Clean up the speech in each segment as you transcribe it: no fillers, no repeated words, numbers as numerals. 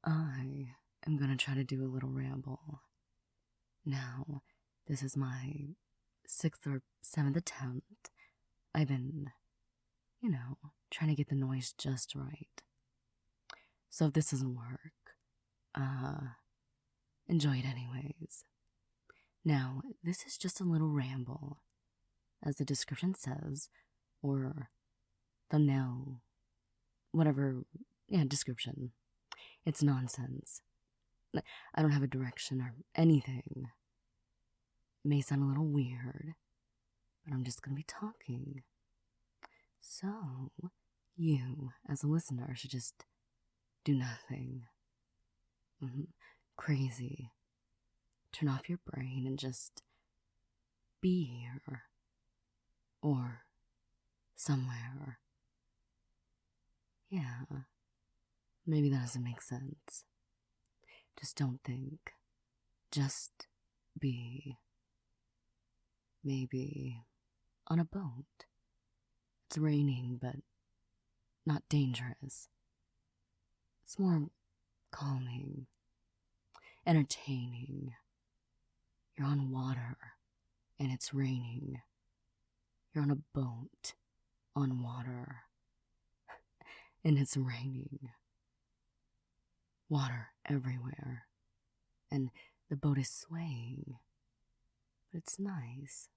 I am gonna try to do a little ramble. Now, this is my 6th or 7th attempt. I've been, trying to get the noise just right. So if this doesn't work, enjoy it anyways. Now, this is just a little ramble, as the description says, or thumbnail, whatever, description. It's nonsense. I don't have a direction or anything. It may sound a little weird, but I'm just gonna be talking. So, you, as a listener, should just do nothing. Crazy. Turn off your brain and just be here. Or somewhere. Yeah. Maybe that doesn't make sense. Just don't think. Just be. Maybe on a boat. It's raining, but not dangerous. It's more calming, entertaining. You're on water, and it's raining. You're on a boat, on water, and it's raining. Water everywhere, and the boat is swaying. But it's nice.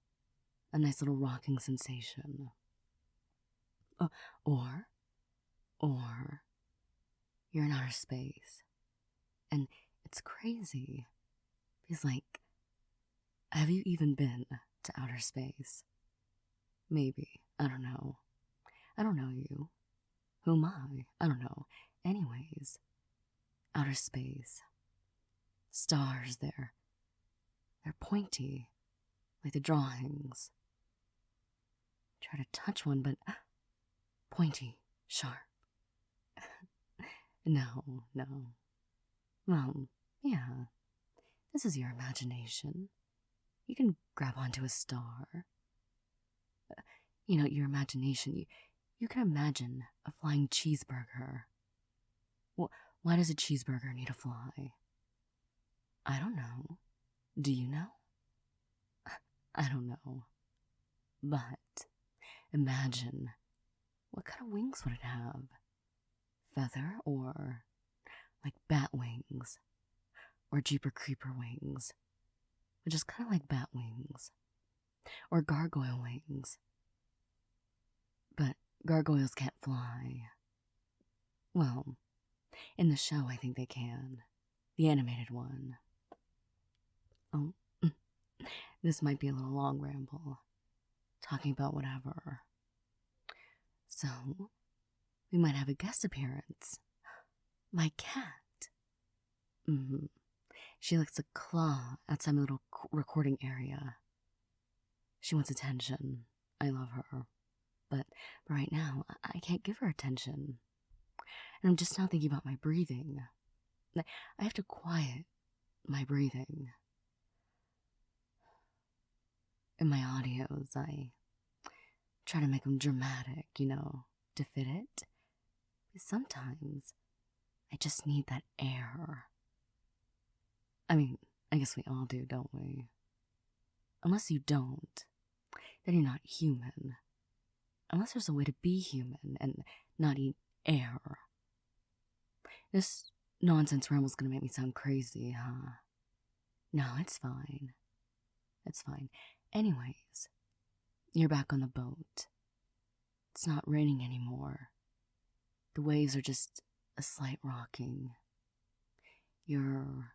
A nice little rocking sensation. Or you're in outer space. And it's crazy. Because, have you even been to outer space? Maybe. I don't know. I don't know you. Who am I? I don't know. Anyways, outer space. Stars there. They're pointy. Like the drawings. Try to touch one, but pointy, sharp. No. Well, yeah. This is your imagination. You can grab onto a star. Your imagination. You can imagine a flying cheeseburger. Well, why does a cheeseburger need to fly? I don't know. Do you know? I don't know. But imagine, what kind of wings would it have? Feather or like bat wings? Or Jeeper Creeper wings? Which is kind of like bat wings. Or gargoyle wings. But gargoyles can't fly. Well, in the show I think they can. The animated one. Oh, this might be a little long ramble. Talking about whatever. So, we might have a guest appearance. My cat. She likes to claw outside my little recording area. She wants attention. I love her. But right now, I can't give her attention. And I'm just now thinking about my breathing. I have to quiet my breathing. In my audios, I try to make them dramatic, to fit it. Because sometimes I just need that air. I mean, I guess we all do, don't we? Unless you don't, then you're not human. Unless there's a way to be human and not eat air. This nonsense ramble's gonna make me sound crazy, huh? No, it's fine. It's fine. Anyways, you're back on the boat. It's not raining anymore. The waves are just a slight rocking. You're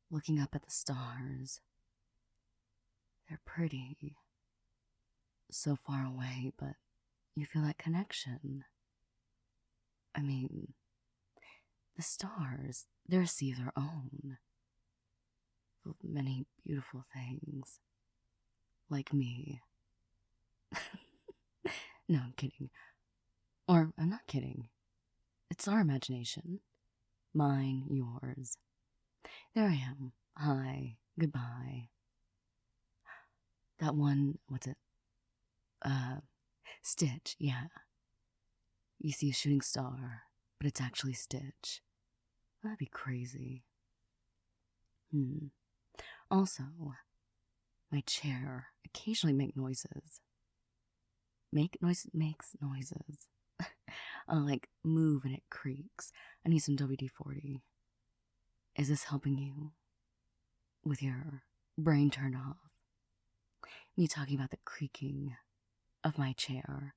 looking up at the stars. They're pretty. So far away, but you feel that connection. I mean, the stars, they're a sea of their own. Full of many beautiful things. Like me. No, I'm kidding. Or, I'm not kidding. It's our imagination. Mine, yours. There I am. Hi. Goodbye. That one, what's it? Stitch, yeah. You see a shooting star, but it's actually Stitch. That'd be crazy. Also, my chair occasionally makes noises. Makes noises. I'll like move and it creaks. I need some WD-40. Is this helping you with your brain turned off? Me talking about the creaking of my chair.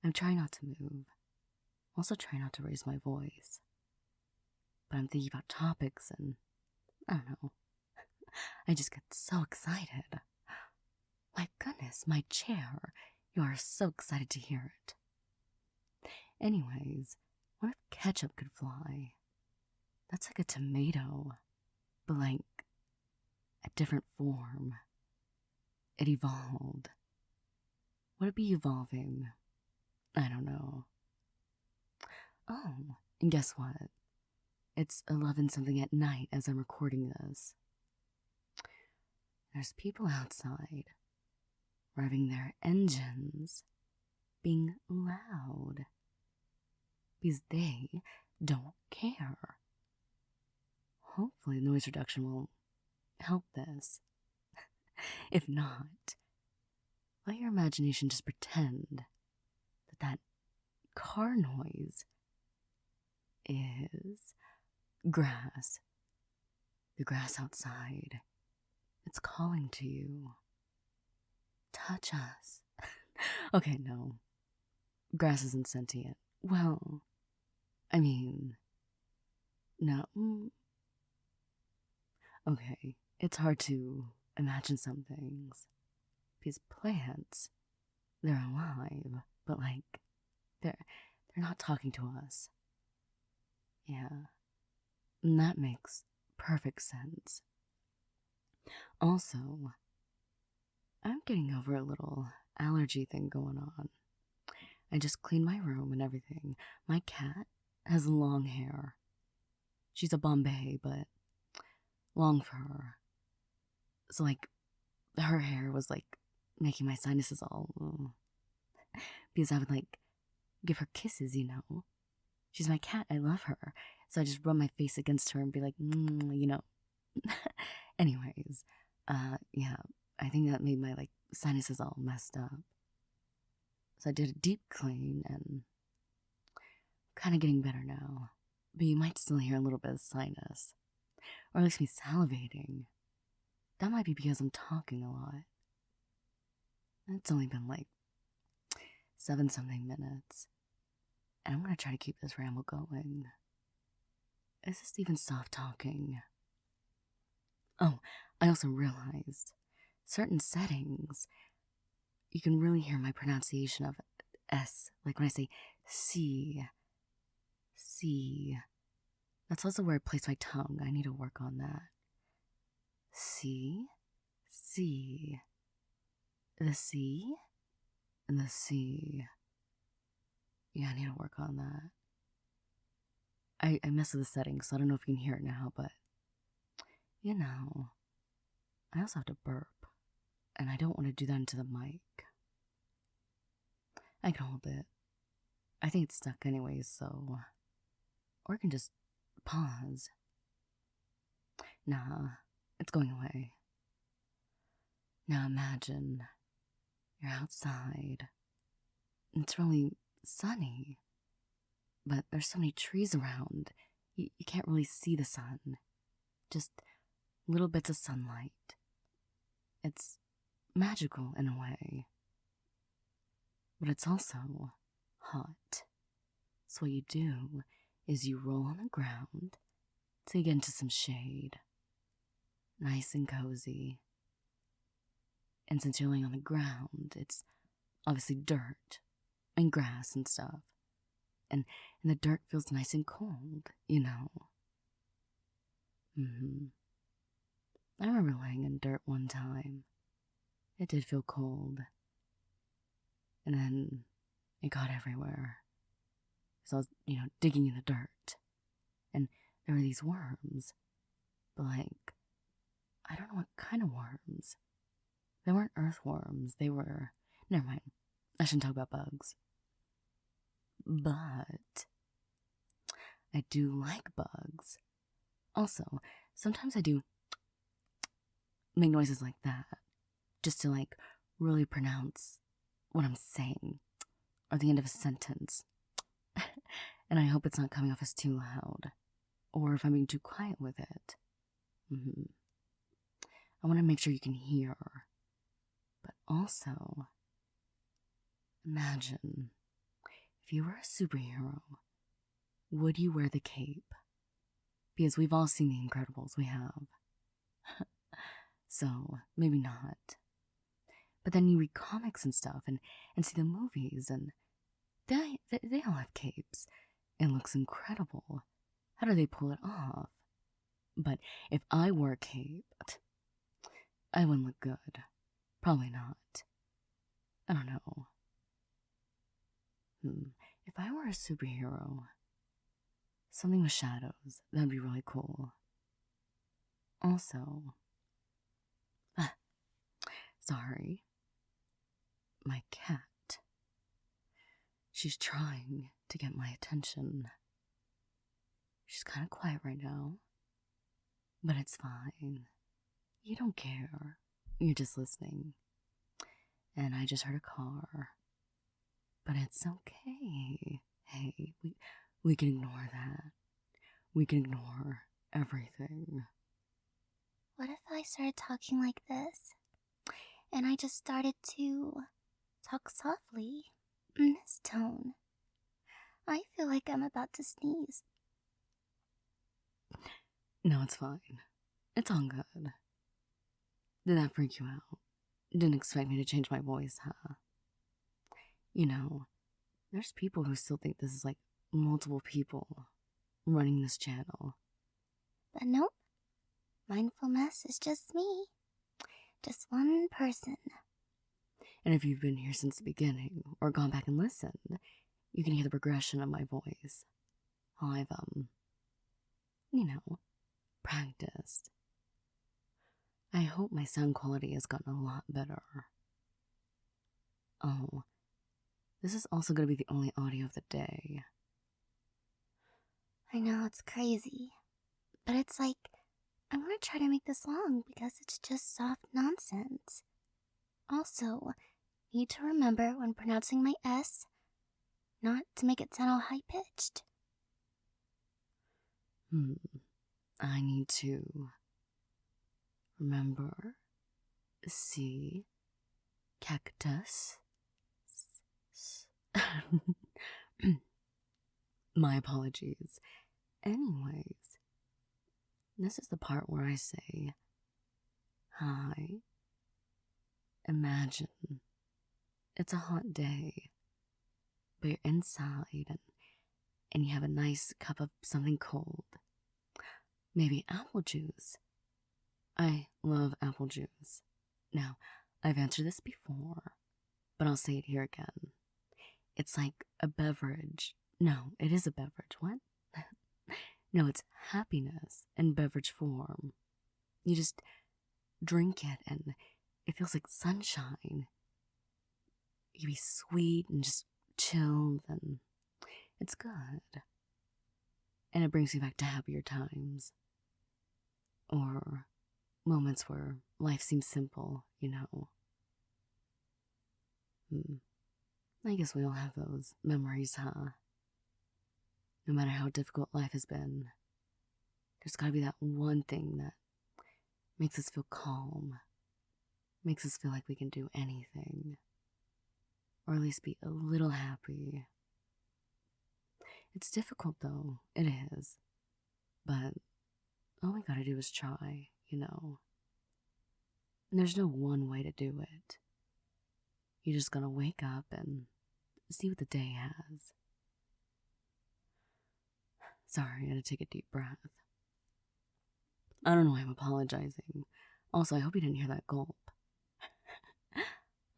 I'm trying not to move. Also trying not to raise my voice. But I'm thinking about topics and I don't know. I just get so excited. My goodness, my chair. You are so excited to hear it. Anyways, what if ketchup could fly? That's like a tomato, but like a different form. It evolved. Would it be evolving? I don't know. Oh, and guess what? It's 11 something at night as I'm recording this. There's people outside, revving their engines, being loud, because they don't care. Hopefully noise reduction will help this. If not, let your imagination just pretend that car noise is grass. The grass outside. It's calling to you. Touch us. Okay, no. Grass isn't sentient. Well, I mean, no. Okay, it's hard to imagine some things. Because plants, they're alive, but like, they're not talking to us. Yeah. And that makes perfect sense. Also, I'm getting over a little allergy thing going on. I just cleaned my room and everything. My cat has long hair. She's a Bombay, but long fur. So, like, her hair was, like, making my sinuses all... because I would, like, give her kisses, you know? She's my cat. I love her. So I just rub my face against her and be like, you know. Anyways, yeah, I think that made my, like, sinuses all messed up. So I did a deep clean and kind of getting better now. But you might still hear a little bit of sinus. Or at least me salivating. That might be because I'm talking a lot. It's only been like 7 something minutes. And I'm gonna try to keep this ramble going. Is this even soft talking? Oh, I also realized certain settings, you can really hear my pronunciation of S, like when I say C. That's also where I place my tongue. I need to work on that. C. The C and the C. Yeah, I need to work on that. I messed with the settings, so I don't know if you can hear it now, but you know, I also have to burp, and I don't want to do that into the mic. I can hold it. I think it's stuck anyways, so... Or I can just pause. Nah, it's going away. Now imagine you're outside. It's really sunny, but there's so many trees around, you can't really see the sun. Just little bits of sunlight. It's magical in a way. But it's also hot. So what you do is you roll on the ground till you get into some shade. Nice and cozy. And since you're laying on the ground, it's obviously dirt and grass and stuff. And the dirt feels nice and cold, you know. I remember laying in dirt one time. It did feel cold. And then it got everywhere. So I was, digging in the dirt. And there were these worms. But like, I don't know what kind of worms. They weren't earthworms. They were... Never mind. I shouldn't talk about bugs. But I do like bugs. Also, sometimes I do make noises like that, just to really pronounce what I'm saying, or the end of a sentence. And I hope it's not coming off as too loud, or if I'm being too quiet with it. I want to make sure you can hear, but also, imagine if you were a superhero, would you wear the cape? Because we've all seen The Incredibles, we have. So, maybe not. But then you read comics and stuff, and see the movies, and they all have capes. It looks incredible. How do they pull it off? But if I wore a cape, I wouldn't look good. Probably not. I don't know. If I were a superhero, something with shadows, that'd be really cool. Also, sorry, my cat. She's trying to get my attention. She's kind of quiet right now, but it's fine. You don't care. You're just listening. And I just heard a car. But it's okay. Hey, we can ignore that. We can ignore everything. What if I started talking like this? And I just started to talk softly, in this tone. I feel like I'm about to sneeze. No, it's fine. It's all good. Did that freak you out? Didn't expect me to change my voice, huh? You know, there's people who still think this is multiple people running this channel. But nope. MindfulMess is just me. Just one person. And if you've been here since the beginning, or gone back and listened, you can hear the progression of my voice. How I've, practiced. I hope my sound quality has gotten a lot better. Oh, this is also going to be the only audio of the day. I know it's crazy, but it's like, I want to try to make this long because it's just soft nonsense. Also, need to remember when pronouncing my S, not to make it sound all high-pitched. I need to remember, see, cactus. My apologies. Anyways, this is the part where I say, hi. Imagine it's a hot day, but you're inside and you have a nice cup of something cold. Maybe apple juice. I love apple juice. Now, I've answered this before, but I'll say it here again. It's like a beverage. No, it is a beverage. What? No, it's happiness in beverage form. You just drink it and it feels like sunshine. You can be sweet and just chilled, and it's good. And it brings you back to happier times. Or moments where life seems simple, I guess we all have those memories, huh? No matter how difficult life has been, there's gotta be that one thing that makes us feel calm, makes us feel like we can do anything, or at least be a little happy. It's difficult though, it is, but all we gotta do is try, And there's no one way to do it. You just gotta wake up and see what the day has. Sorry, I had to take a deep breath. I don't know why I'm apologizing. Also, I hope you didn't hear that gulp.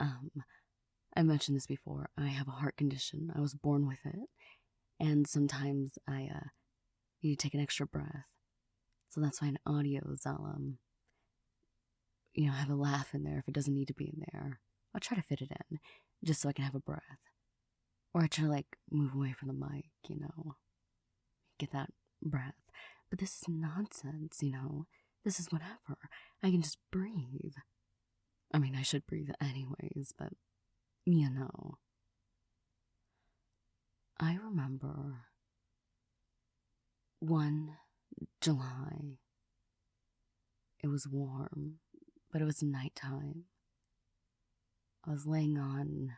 I mentioned this before. I have a heart condition. I was born with it. And sometimes I need to take an extra breath. So that's why in audios I'll, have a laugh in there if it doesn't need to be in there. I'll try to fit it in, just so I can have a breath. Or I try to, move away from the mic, get that breath. But this is nonsense, you know? This is whatever. I can just breathe. I mean, I should breathe anyways, but you know. I remember one July. It was warm, but it was nighttime. I was laying on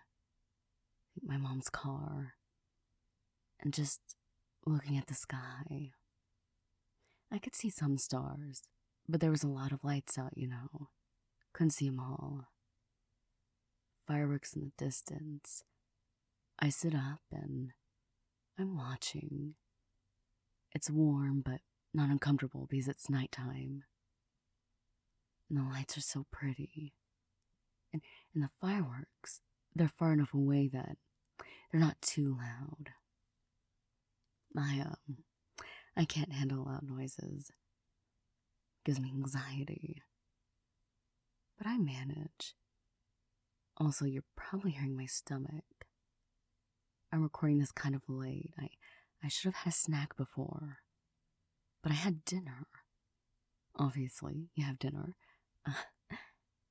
my mom's car and just looking at the sky. I could see some stars, but there was a lot of lights out, you know. Couldn't see them all. Fireworks in the distance. I sit up and I'm watching. It's warm, but not uncomfortable because it's nighttime. And the lights are so pretty. And the fireworks, they're far enough away that they're not too loud. I can't handle loud noises. It gives me anxiety. But I manage. Also, you're probably hearing my stomach. I'm recording this kind of late. I should have had a snack before. But I had dinner. Obviously, you have dinner.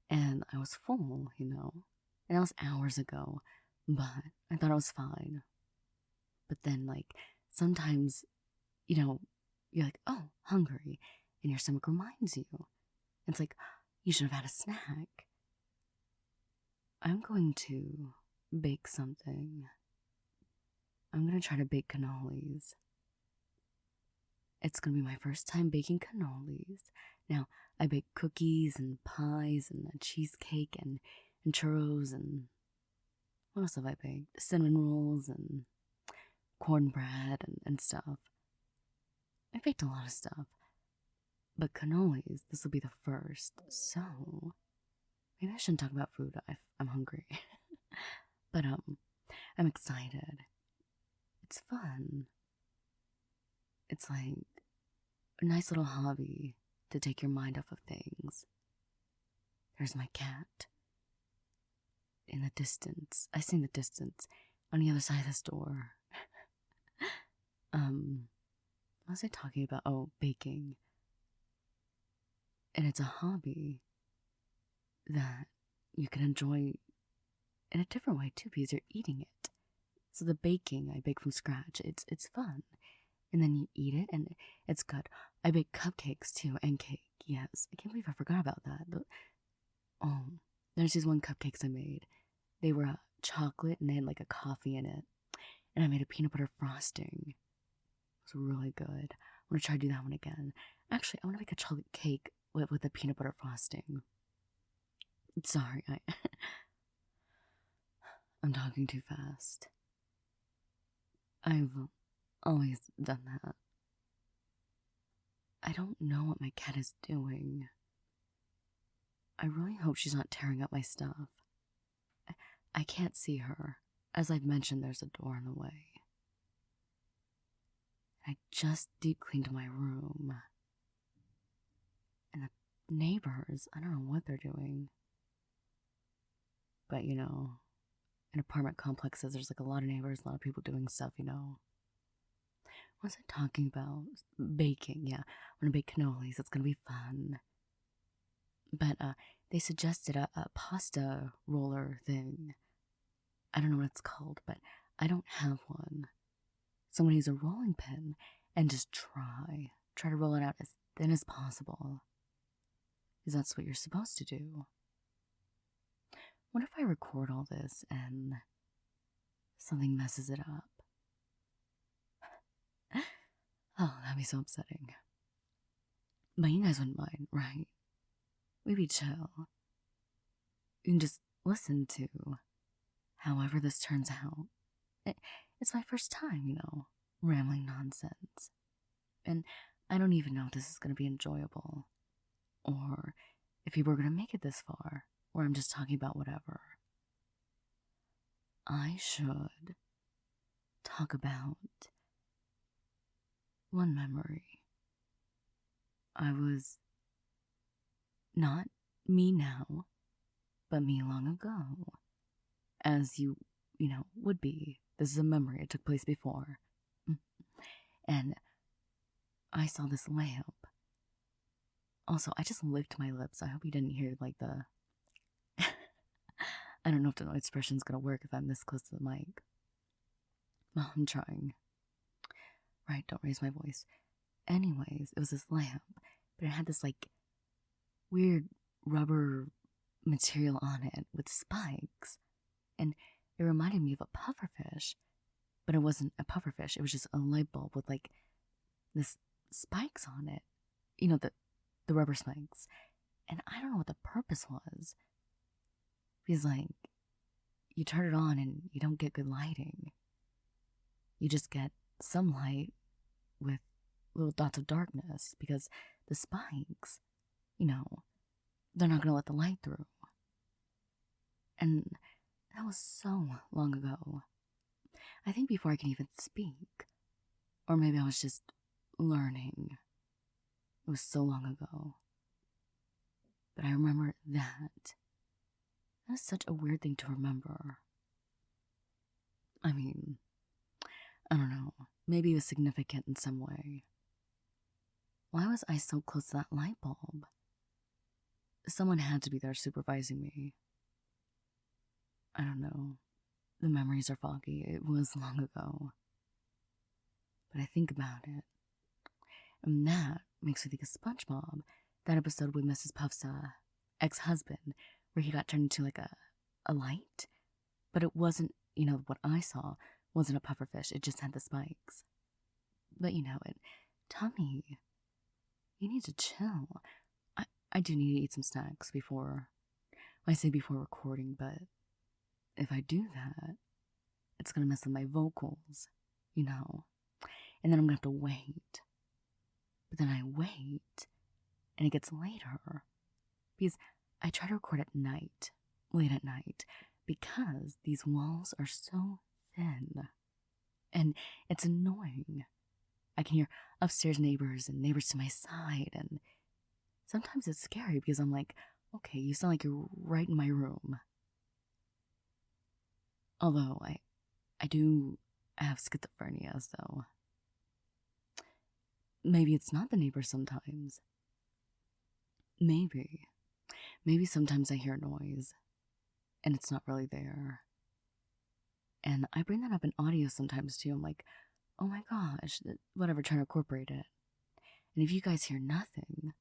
And I was full, you know. And that was hours ago. But I thought I was fine. But then, like, sometimes, you know, you're like, oh, hungry. And your stomach reminds you. It's like, you should have had a snack. I'm going to bake something. I'm going to try to bake cannolis. It's going to be my first time baking cannolis. Now, I bake cookies and pies and a cheesecake and churros and what else have I baked? Cinnamon rolls and cornbread and stuff. I baked a lot of stuff. But cannolis, this will be the first. So, maybe I shouldn't talk about food if I'm hungry. But, I'm excited. It's fun. It's like a nice little hobby to take your mind off of things. There's my cat. In the distance. I see in the distance. On the other side of this door. What was I talking about? Oh, baking. And it's a hobby that you can enjoy in a different way too, because you're eating it. So the baking, I bake from scratch. It's fun. And then you eat it, and it's good. I bake cupcakes too, and cake. Yes, I can't believe I forgot about that. There's these one cupcakes I made. They were chocolate, and they had like a coffee in it. And I made a peanut butter frosting. It was really good. I'm gonna try to do that one again. Actually, I want to make a chocolate cake with a peanut butter frosting. Sorry, I'm talking too fast. I've always done that. I don't know what my cat is doing. I really hope she's not tearing up my stuff. I can't see her. As I've mentioned, there's a door in the way. I just deep cleaned my room. And the neighbors, I don't know what they're doing. But, you know, in apartment complexes, there's like a lot of neighbors, a lot of people doing stuff, you know. What was I talking about? Baking, yeah. I'm gonna bake cannolis. It's gonna be fun. But they suggested a pasta roller thing. I don't know what it's called, but I don't have one. So I'm gonna use a rolling pin and just try to roll it out as thin as possible. Because that's what you're supposed to do. What if I record all this and something messes it up? Oh, that'd be so upsetting. But you guys wouldn't mind, right? Maybe chill. You can just listen to however this turns out. It's my first time, you know, rambling nonsense. And I don't even know if this is going to be enjoyable. Or if people are going to make it this far, or I'm just talking about whatever. I should talk about one memory. I was not me now, but me long ago. As you know, would be. This is a memory. It took place before. And I saw this lamp. Also, I just licked my lips. I hope you didn't hear, like, the... I don't know if the noise expression's gonna work if I'm this close to the mic. Well, I'm trying. Right, don't raise my voice. Anyways, it was this lamp, but it had this, like, weird rubber material on it with spikes. And it reminded me of a pufferfish, but it wasn't a pufferfish. It was just a light bulb with, like, this spikes on it. You know, the rubber spikes. And I don't know what the purpose was. Because, like, you turn it on and you don't get good lighting. You just get some light with little dots of darkness because the spikes, you know, they're not going to let the light through. And that was so long ago. I think before I could even speak. Or maybe I was just learning. It was so long ago. But I remember that. That is such a weird thing to remember. I mean, I don't know. Maybe it was significant in some way. Why was I so close to that light bulb? Someone had to be there supervising me. I don't know. The memories are foggy. It was long ago. But I think about it. And that makes me think of SpongeBob. That episode with Mrs. Puff's ex-husband, where he got turned into like a light. But it wasn't, you know, what I saw wasn't a pufferfish. It just had the spikes. But you know it. Tommy, you need to chill. I do need to eat some snacks before, I say before recording, but if I do that, it's gonna mess with my vocals, you know, and then I'm gonna have to wait. But then I wait, and it gets later, because I try to record at night, late at night, because these walls are so thin, and it's annoying. I can hear upstairs neighbors and neighbors to my side, and sometimes it's scary because I'm like, okay, you sound like you're right in my room. Although, I do have schizophrenia, so maybe it's not the neighbors sometimes. Maybe sometimes I hear a noise, and it's not really there. And I bring that up in audio sometimes too. I'm like, oh my gosh, whatever, trying to incorporate it. And if you guys hear nothing,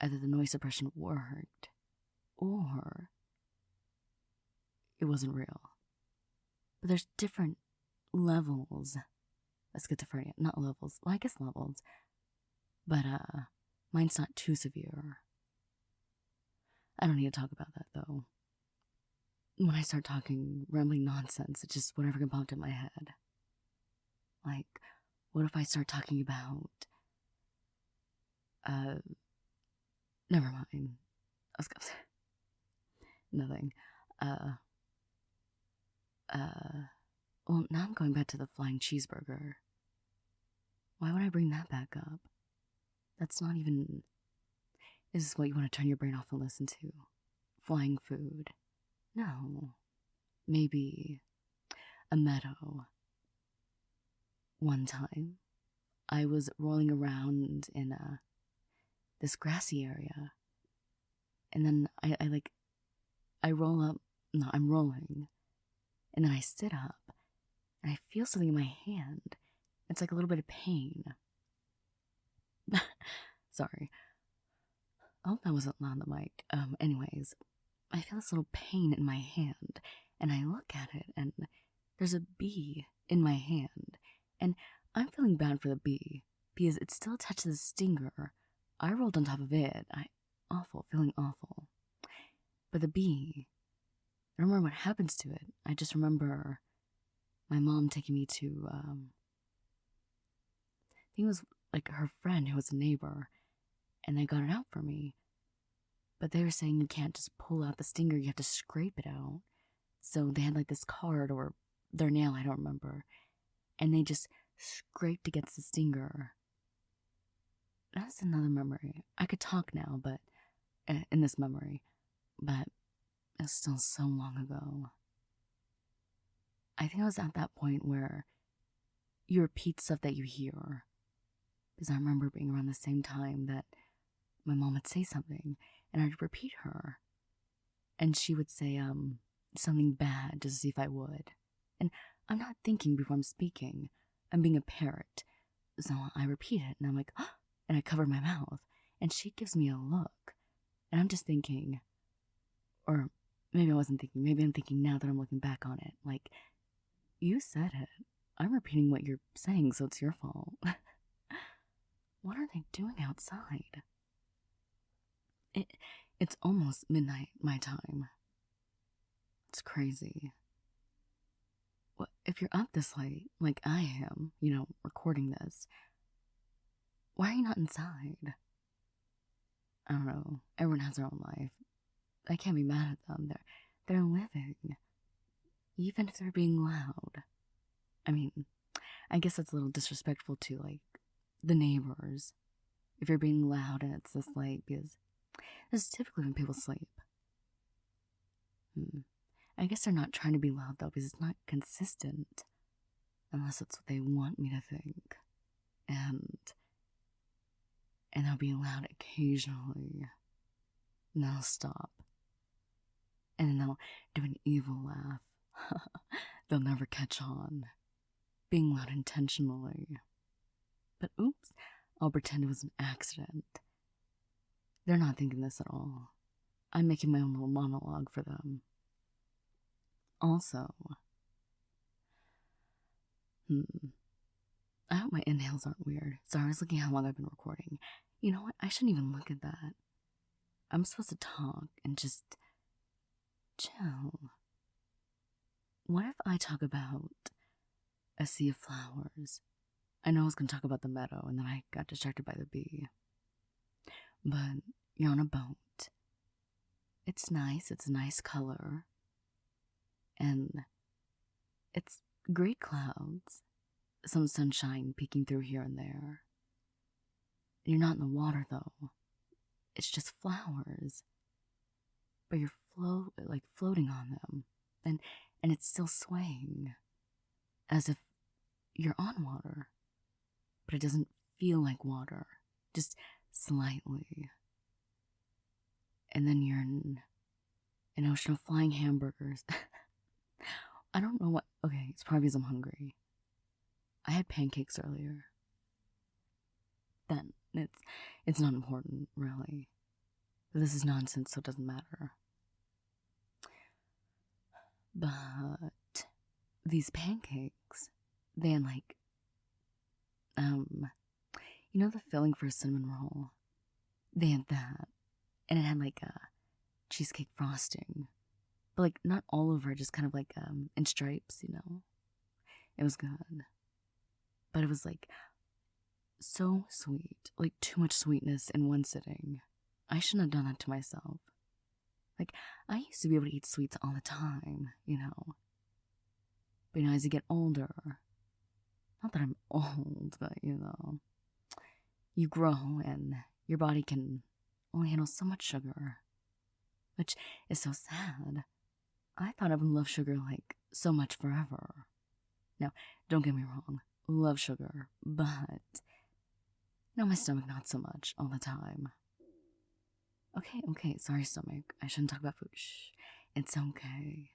either the noise suppression worked, or it wasn't real. But there's different levels of schizophrenia. Not levels, well, I guess levels. But, mine's not too severe. I don't need to talk about that, though. When I start talking rambling nonsense, it's just whatever can pop in my head. Like, what if I start talking about, never mind. I was gonna say, nothing. Well, now I'm going back to the flying cheeseburger. Why would I bring that back up? That's not even... Is this what you want to turn your brain off and listen to? Flying food? No. Maybe a meadow. One time, I was rolling around in this grassy area. And then I roll up. No, I'm rolling. And then I sit up. And I feel something in my hand. It's like a little bit of pain. Sorry. I hope that wasn't loud on the mic. Anyways, I feel this little pain in my hand, and I look at it, and there's a bee in my hand, and I'm feeling bad for the bee, because it still touches the stinger. I rolled on top of it. Feeling awful. But the bee, I don't remember what happens to it. I just remember my mom taking me to, I think it was like her friend who was a neighbor, and they got it out for me. But they were saying you can't just pull out the stinger, you have to scrape it out. So they had like this card or their nail, I don't remember. And they just scraped against the stinger. That's another memory. I could talk now, but in this memory. But it's still so long ago. I think I was at that point where you repeat stuff that you hear. because I remember being around the same time that my mom would say something, and I'd repeat her. And she would say, something bad just to see if I would. And I'm not thinking before I'm speaking. I'm being a parrot. So I repeat it, and I'm like, oh, and I cover my mouth. And she gives me a look. And I'm just thinking, or maybe I wasn't thinking, maybe I'm thinking now that I'm looking back on it. Like, you said it. I'm repeating what you're saying, so it's your fault. What are they doing outside? It's almost midnight my time. It's crazy. What, if you're up this late, like I am, recording this, why are you not inside? I don't know. Everyone has their own life. I can't be mad at them. They're living. Even if they're being loud. I mean, I guess that's a little disrespectful to, like, the neighbors. If you're being loud and it's this late, because this is typically when people sleep. I guess they're not trying to be loud, though, because it's not consistent. Unless it's what they want me to think. And they'll be loud occasionally. And they'll stop. And then they'll do an evil laugh. They'll never catch on. Being loud intentionally. But oops, I'll pretend it was an accident. They're not thinking this at all. I'm making my own little monologue for them. Also, I hope my inhales aren't weird. Sorry, I was looking at how long I've been recording. You know what? I shouldn't even look at that. I'm supposed to talk and just chill. What if I talk about a sea of flowers? I know I was going to talk about the meadow, and then I got distracted by the bee. But you're on a boat. It's nice. It's a nice color. And it's gray clouds. Some sunshine peeking through here and there. You're not in the water, though. It's just flowers. But you're floating on them. And it's still swaying. As if you're on water. But it doesn't feel like water. Just slightly. And then you're in an ocean of flying hamburgers. I don't know what... Okay, it's probably because I'm hungry. I had pancakes earlier. Then, it's not important, really. But this is nonsense, so it doesn't matter. But these pancakes, they had the filling for a cinnamon roll? They had that. And it had a cheesecake frosting. But not all over, just kind of in stripes, It was good. But it was so sweet. Too much sweetness in one sitting. I shouldn't have done that to myself. I used to be able to eat sweets all the time, But as you get older, not that I'm old, but you grow and your body can only handle so much sugar. Which is so sad. I thought I would love sugar so much forever. Now, don't get me wrong, love sugar, but my stomach not so much all the time. Okay, sorry stomach, I shouldn't talk about food. Shh, it's okay.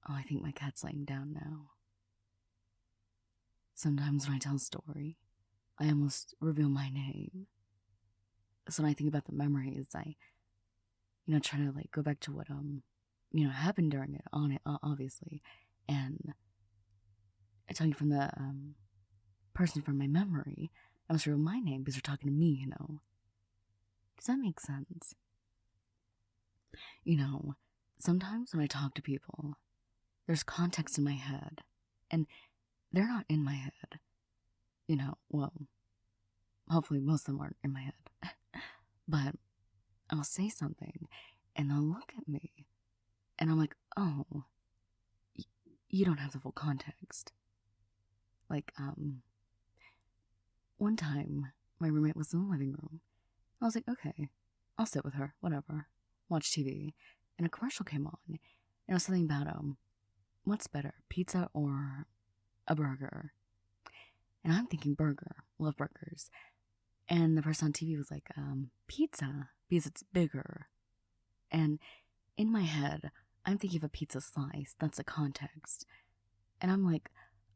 Oh, I think my cat's laying down now. Sometimes when I tell a story, I almost reveal my name. So when I think about the memories, I try to go back to what happened during it, on it, obviously, and I tell you from the person from my memory, I must reveal my name because they're talking to me, Does that make sense? Sometimes when I talk to people, there's context in my head, and they're not in my head. Well, hopefully most of them aren't in my head. But I'll say something, and they'll look at me, and I'm like, oh, you don't have the full context. One time, my roommate was in the living room. I was like, okay, I'll sit with her, whatever, watch TV, and a commercial came on, and it was something about, what's better, pizza or a burger? And I'm thinking burger, love burgers. And the person on TV was like, pizza, because it's bigger. And in my head, I'm thinking of a pizza slice. That's the context. And I'm like,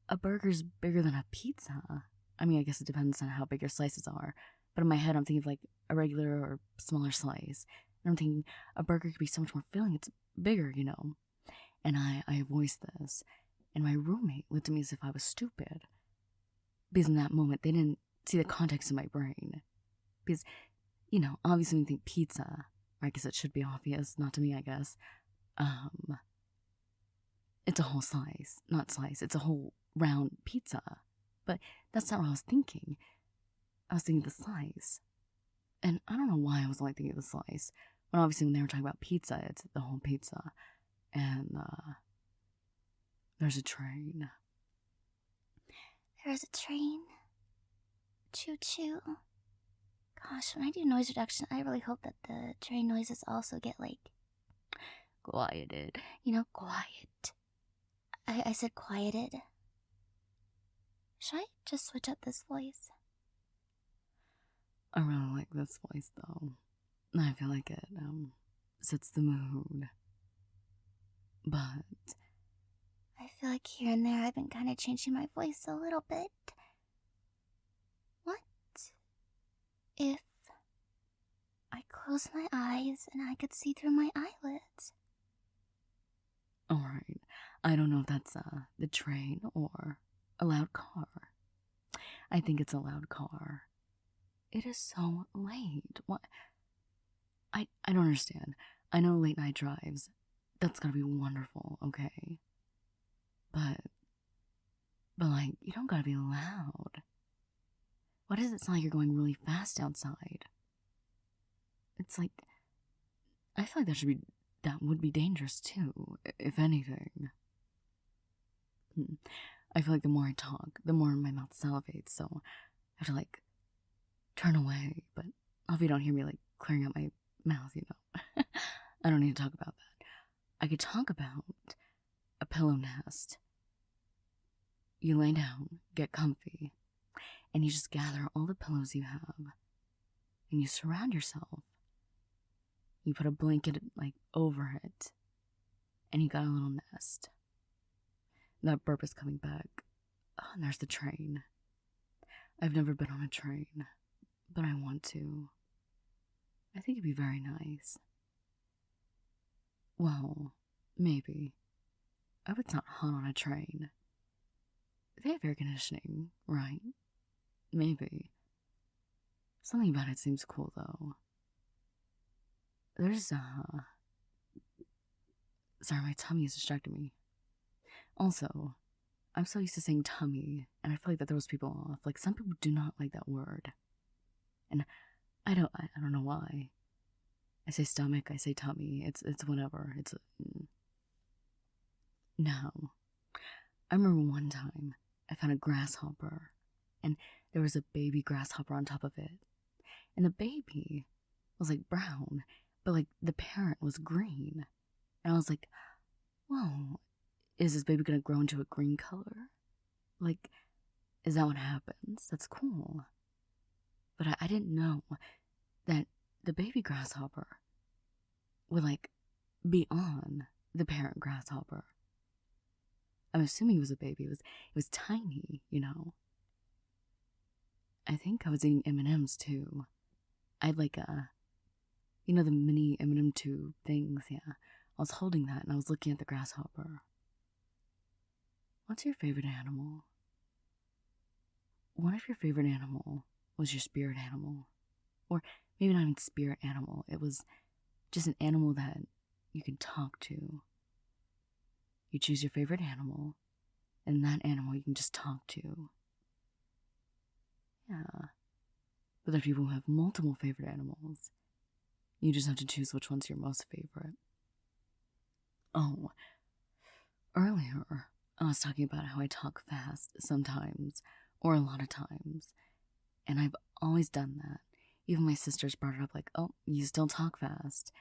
a burger's bigger than a pizza. I mean, I guess it depends on how big your slices are. But in my head, I'm thinking of like a regular or smaller slice. And I'm thinking a burger could be so much more filling. It's bigger, you know. And I voiced this. And my roommate looked at me as if I was stupid. Because in that moment, they didn't see the context in my brain. Because, you know, obviously when you think pizza, or I guess it should be obvious, not to me, I guess. It's a whole slice. Not slice, it's a whole round pizza. But that's not what I was thinking. I was thinking the slice. And I don't know why I was only thinking of the slice. When obviously when they were talking about pizza, it's the whole pizza. And, there's a train. There's a train. Choo-choo. Gosh, when I do noise reduction, I really hope that the train noises also get, like, quieted. You know, quiet. I said quieted. Should I just switch up this voice? I really like this voice, though. I feel like it, sets the mood. But I feel like here and there I've been kind of changing my voice a little bit. What if I close my eyes and I could see through my eyelids? alright, I don't know if that's, the train or a loud car. I think it's a loud car. It is so late. What? I don't understand. I know late night drives. That's gotta be wonderful, okay? But like, you don't gotta be loud. Why does it sound like you're going really fast outside? It's like, I feel like that would be dangerous too, if anything. I feel like the more I talk, the more my mouth salivates, so I have to like turn away, but I hope you don't hear me like clearing out my mouth, you know. I don't need to talk about that. I could talk about a pillow nest. You lay down, get comfy, and you just gather all the pillows you have, and you surround yourself. You put a blanket like over it, and you got a little nest. That burp is coming back. Oh, and there's the train. I've never been on a train, but I want to. I think it'd be very nice. Well, maybe. I hope it's not hot on a train. They have air conditioning, right? Maybe. Something about it seems cool, though. There's, Sorry, my tummy is distracting me. Also, I'm so used to saying tummy, and I feel like that throws people off. Like, some people do not like that word. And I don't know why. I say stomach, I say tummy, it's whatever. No. I remember one time, I found a grasshopper, and there was a baby grasshopper on top of it. And the baby was like brown, but like the parent was green. And I was like, whoa, is this baby gonna grow into a green color? Like, is that what happens? That's cool. But I didn't know that the baby grasshopper would like be on the parent grasshopper. I'm assuming it was a baby. It was tiny, you know. I think I was eating M&Ms too. I had like the mini M&M tube things, yeah. I was holding that and I was looking at the grasshopper. What's your favorite animal? What if your favorite animal was your spirit animal? Or maybe not even spirit animal. It was just an animal that you can talk to. You choose your favorite animal, and that animal you can just talk to. Yeah. But there are people who have multiple favorite animals. You just have to choose which one's your most favorite. Oh, earlier I was talking about how I talk fast sometimes, or a lot of times. And I've always done that. Even my sisters brought it up like, oh, you still talk fast.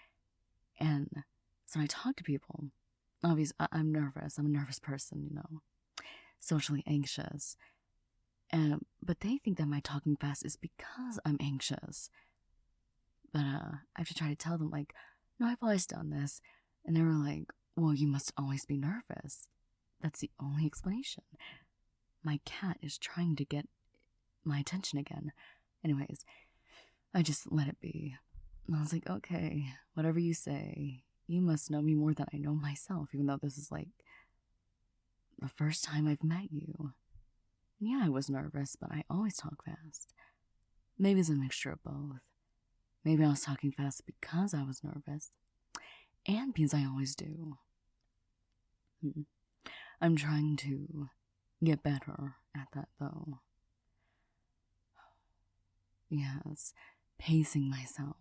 And so when I talk to people, obviously I'm nervous. I'm a nervous person, you know, socially anxious. But they think that my talking fast is because I'm anxious. But I have to try to tell them, like, no, I've always done this. And they were like, well, you must always be nervous. That's the only explanation. My cat is trying to get my attention again. Anyways, I just let it be. And I was like, okay, whatever you say. You must know me more than I know myself, even though this is like the first time I've met you. And yeah, I was nervous, but I always talk fast. Maybe it's a mixture of both. Maybe I was talking fast because I was nervous, and because I always do. I'm trying to get better at that, though. Yes, pacing myself.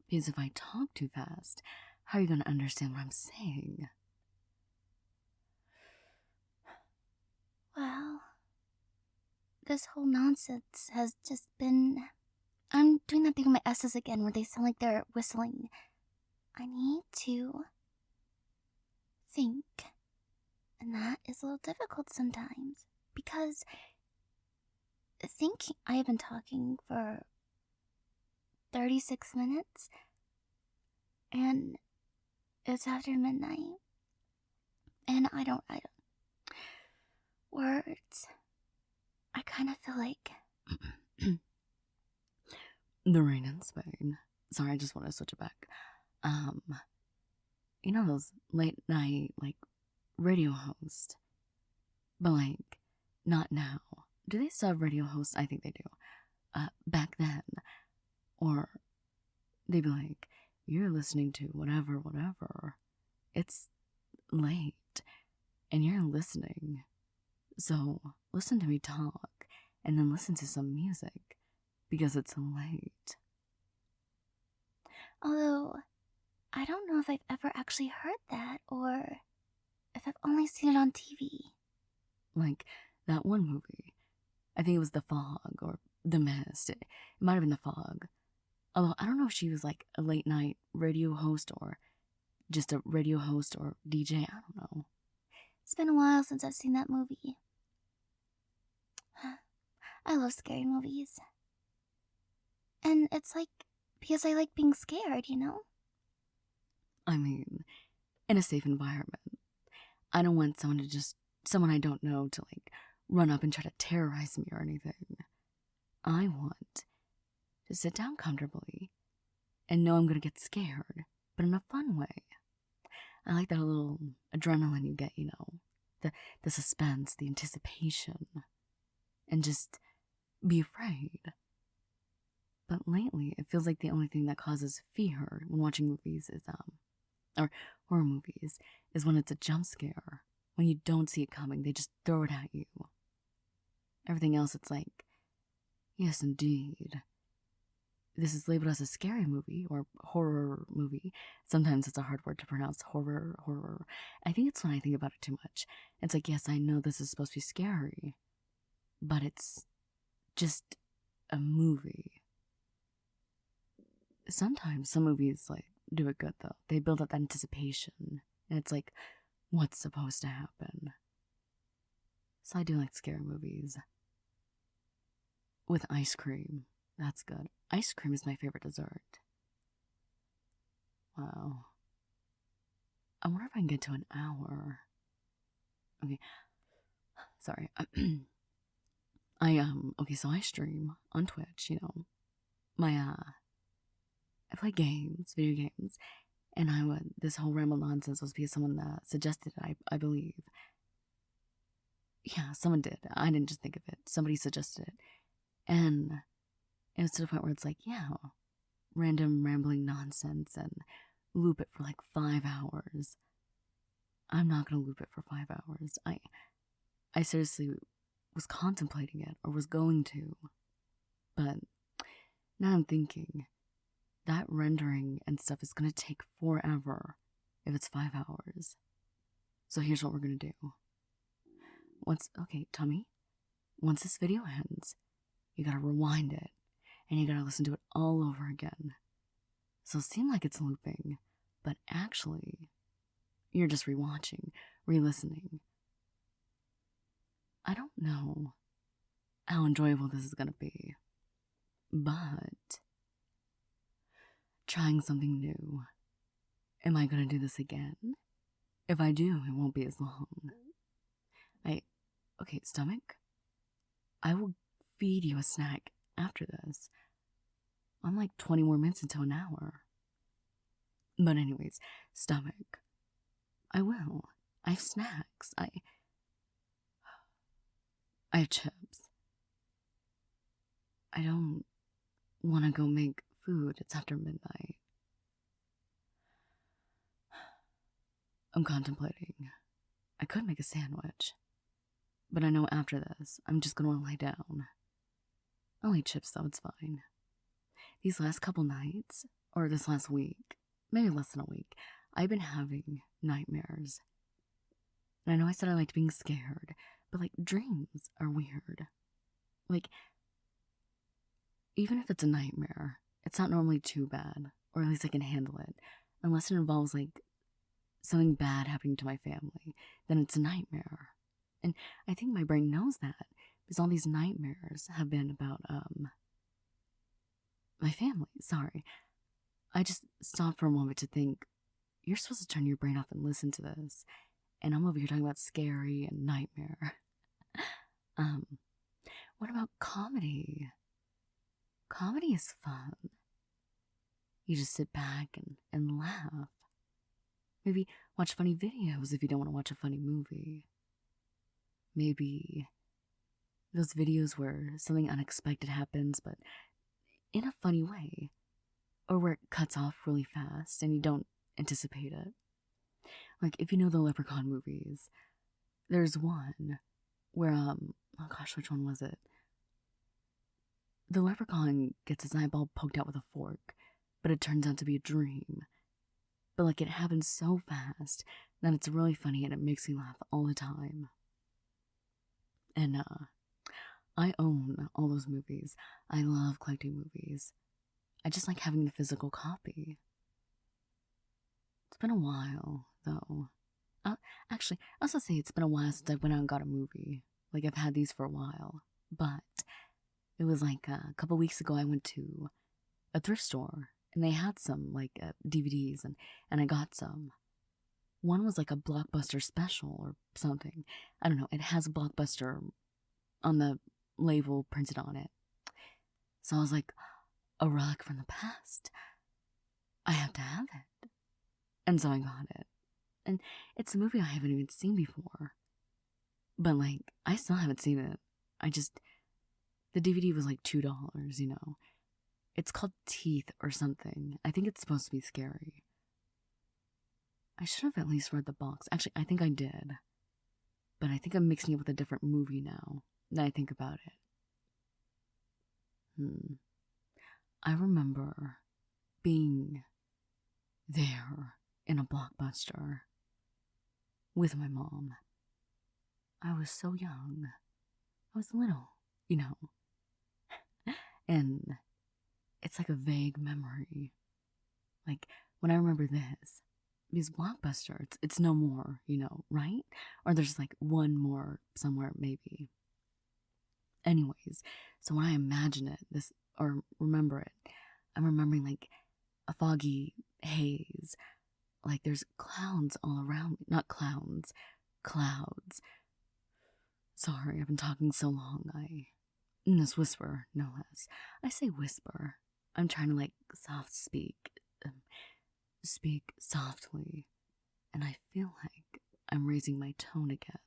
Because if I talk too fast, how are you going to understand what I'm saying? Well, this whole nonsense has just been... I'm doing that thing with my S's again where they sound like they're whistling. I need to think. And that is a little difficult sometimes. Because thinking... I have been talking for 36 minutes. And it's after midnight. And I don't... Words... I kind of feel like... The rain in Spain. Sorry, I just want to switch it back. You know those late night, like, radio hosts? But, like, not now. Do they still have radio hosts? I think they do. Back then. Or they'd be like, you're listening to whatever. It's late. And you're listening. So, listen to me talk. And then listen to some music. Because it's late. Although, I don't know if I've ever actually heard that, or if I've only seen it on TV. Like, that one movie. I think it was The Fog, or The Mist. It might have been The Fog. Although, I don't know if she was like a late night radio host, or just a radio host, or DJ, I don't know. It's been a while since I've seen that movie. I love scary movies. And it's like, because I like being scared, you know? I mean, in a safe environment. I don't want someone I don't know to, like, run up and try to terrorize me or anything. I want to sit down comfortably and know I'm gonna get scared, but in a fun way. I like that little adrenaline you get, you know? The suspense, the anticipation. And just be afraid. But lately, it feels like the only thing that causes fear when watching movies is, or horror movies, is when it's a jump scare. When you don't see it coming, they just throw it at you. Everything else, it's like, yes, indeed. This is labeled as a scary movie, or horror movie. Sometimes it's a hard word to pronounce, horror. I think it's when I think about it too much. It's like, yes, I know this is supposed to be scary, but it's just a movie. Sometimes some movies, like, do it good, though. They build up that anticipation, and it's like, what's supposed to happen? So I do like scary movies. With ice cream. That's good. Ice cream is my favorite dessert. Wow. I wonder if I can get to an hour. Okay. Sorry. Okay, so I stream on Twitch, you know. I play games, video games, and this whole Ramble nonsense was because someone suggested it, I believe. Yeah, someone did. I didn't just think of it. Somebody suggested it. And it's to the point where it's like, yeah, random rambling nonsense and loop it for like 5 hours. I'm not gonna loop it for 5 hours. I seriously was contemplating it, or was going to. But now I'm thinking, that rendering and stuff is gonna take forever if it's 5 hours. So here's what we're gonna do. Okay, Tommy, once this video ends, you gotta rewind it, and you gotta listen to it all over again. So it'll seem like it's looping, but actually, you're just rewatching, re-listening. I don't know. how enjoyable this is gonna be. But trying something new. Am I gonna do this again? If I do, it won't be as long. Okay, stomach? I will feed you a snack after this. I'm like 20 more minutes until an hour. But anyways, stomach. I will. I have snacks. I have chips. I don't want to go make food. It's after midnight. I'm contemplating. I could make a sandwich. But I know after this, I'm just gonna lie down. I'll eat chips though, it's fine. These last couple nights, or this last week, maybe less than a week, I've been having nightmares. And I know I said I liked being scared, but like dreams are weird. Like, even if it's a nightmare, it's not normally too bad, or at least I can handle it, unless it involves like something bad happening to my family, then it's a nightmare. And I think my brain knows that, because all these nightmares have been about, my family. Sorry. I just stopped for a moment to think, you're supposed to turn your brain off and listen to this, and I'm over here talking about scary and nightmare. What about comedy? Comedy is fun. You just sit back and laugh. Maybe watch funny videos if you don't want to watch a funny movie. Maybe those videos where something unexpected happens, but in a funny way. Or where it cuts off really fast and you don't anticipate it. Like, if you know the Leprechaun movies, there's one where, oh gosh, which one was it? The leprechaun gets his eyeball poked out with a fork, but it turns out to be a dream. But, like, it happens so fast that it's really funny and it makes me laugh all the time. And, I own all those movies. I love collecting movies. I just like having the physical copy. It's been a while, though. Actually, I also say it's been a while since I went out and got a movie. Like, I've had these for a while. But it was like a couple weeks ago I went to a thrift store and they had some, like, DVDs and I got some. One was like a Blockbuster special or something. I don't know. It has Blockbuster on the label printed on it. So I was like, a relic from the past. I have to have it. And so I got it. And it's a movie I haven't even seen before. But, like, I still haven't seen it. The DVD was like $2, you know. It's called Teeth or something. I think it's supposed to be scary. I should have at least read the box. Actually, I think I did. But I think I'm mixing it with a different movie now that I think about it. I remember being there in a Blockbuster with my mom. I was so young. I was little, you know. And it's like a vague memory. Like, when I remember this, because Blockbuster, it's no more, you know, right? Or there's like one more somewhere, maybe. Anyways, so when I imagine it, or remember it, I'm remembering like a foggy haze. Like there's clouds all around me. Not clowns, clouds. Sorry, I've been talking so long. This whisper, no less. I say whisper. I'm trying to like soft speak softly. And I feel like I'm raising my tone again.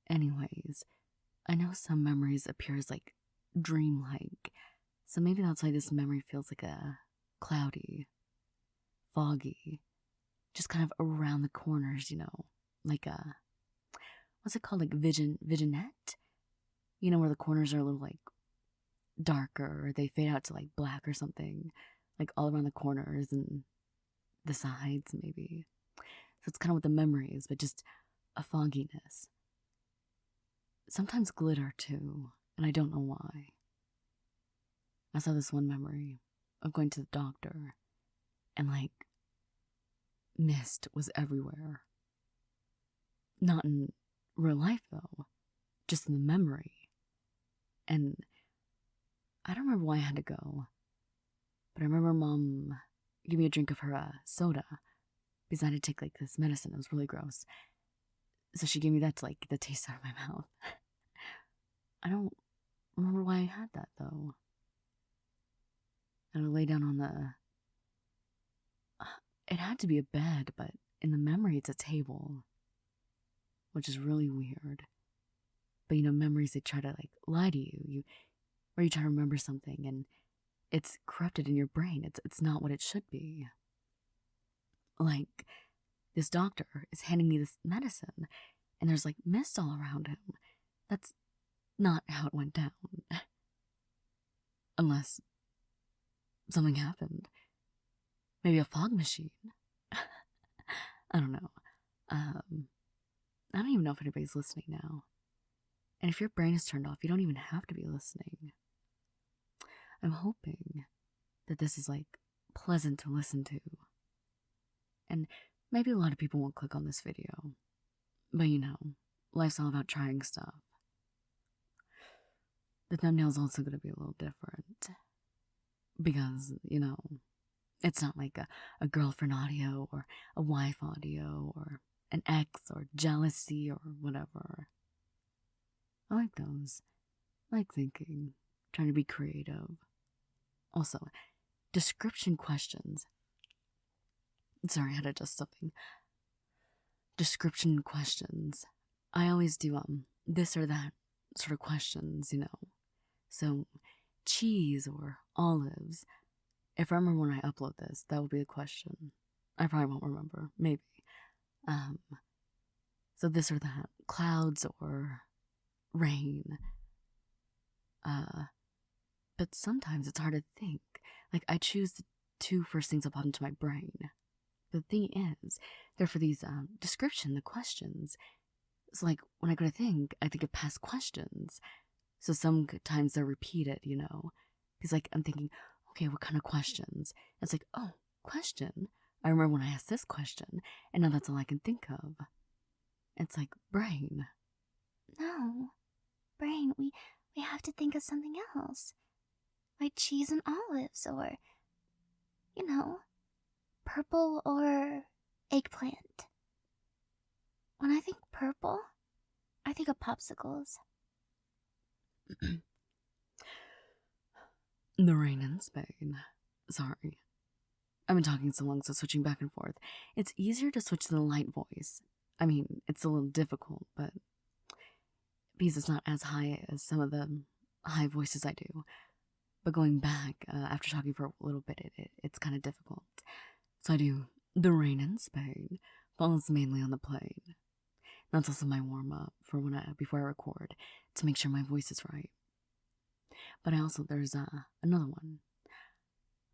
Anyways, I know some memories appear as like dreamlike. So maybe that's why this memory feels like a cloudy, foggy, just kind of around the corners, you know, like a, what's it called, like visionette? You know, where the corners are a little like darker, or they fade out to like black or something, like all around the corners and the sides maybe. So it's kind of what the memory is, but just a fogginess. Sometimes glitter too, and I don't know why. I saw this one memory of going to the doctor, and like, mist was everywhere. Not in real life though, just in the memory. And I don't remember why I had to go, but I remember Mom gave me a drink of her soda because I had to take like this medicine. It was really gross. So she gave me that to like get the taste out of my mouth. I don't remember why I had that though. And I lay down on it had to be a bed, but in the memory it's a table, which is really weird. But memories, they try to like lie to you, or you try to remember something and it's corrupted in your brain. It's not what it should be. Like, this doctor is handing me this medicine and there's like mist all around him. That's not how it went down. Unless something happened. Maybe a fog machine. I don't know. I don't even know if anybody's listening now. And if your brain is turned off, you don't even have to be listening. I'm hoping that this is like pleasant to listen to. And maybe a lot of people won't click on this video. But life's all about trying stuff. The thumbnail's also going to be a little different. Because, it's not like a girlfriend audio or a wife audio or an ex or jealousy or whatever. I like those. I like thinking, trying to be creative. Also, description questions. Sorry, I had to adjust something. Description questions. I always do this or that sort of questions, So, cheese or olives. If I remember when I upload this, that will be the question. I probably won't remember. Maybe. So this or that. Clouds or rain. But sometimes it's hard to think. Like, I choose the two first things that pop into my brain. The thing is, they're for these the questions. So like, when I go to think, I think of past questions. So sometimes they're repeated, Because like, I'm thinking, okay, what kind of questions? It's like, oh, question. I remember when I asked this question, and now that's all I can think of. It's like, brain. No. Brain, we have to think of something else. Like cheese and olives, or, purple or eggplant. When I think purple, I think of popsicles. The rain in Spain. Sorry. I've been talking so long, so switching back and forth. It's easier to switch to the light voice. I mean, it's a little difficult, but because it's not as high as some of the high voices I do. But going back, after talking for a little bit, it's kind of difficult. So I do the rain in Spain, falls mainly on the plane. That's also my warm-up for before I record, to make sure my voice is right. But there's another one.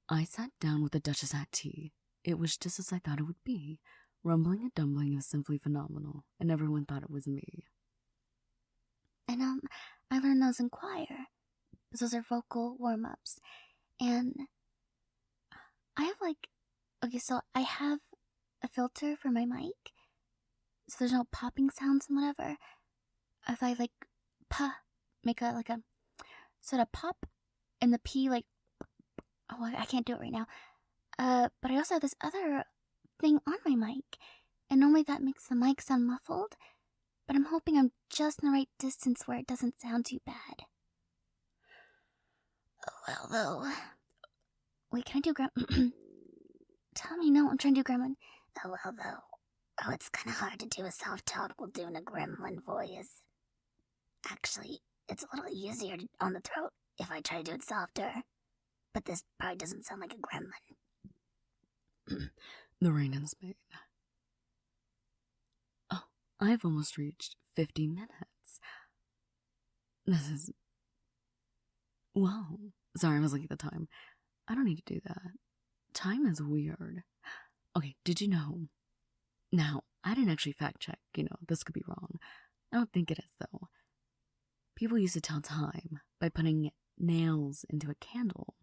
I sat down with the Duchess at tea. It was just as I thought it would be. Rumbling and dumbling was simply phenomenal, and everyone thought it was me. And I learned those in choir. Those are vocal warm-ups. And I have so I have a filter for my mic, so there's no popping sounds and whatever. If I make a sort of pop, and the P I can't do it right now. But I also have this other thing on my mic, and normally that makes the mic sound muffled, but I'm hoping I'm just in the right distance where it doesn't sound too bad. Oh, well, though. Wait, can I do Tell me no, I'm trying to do gremlin. Oh, well, though. Oh, it's kind of hard to do a soft talk while doing a gremlin voice. Actually, it's a little easier on the throat if I try to do it softer. But this probably doesn't sound like a gremlin. The rain in Spain. Oh, I've almost reached 50 minutes. This is... Whoa. Sorry, I was looking at the time. I don't need to do that. Time is weird. Okay, did you know? Now, I didn't actually fact check, this could be wrong. I don't think it is, though. People used to tell time by putting nails into a candle,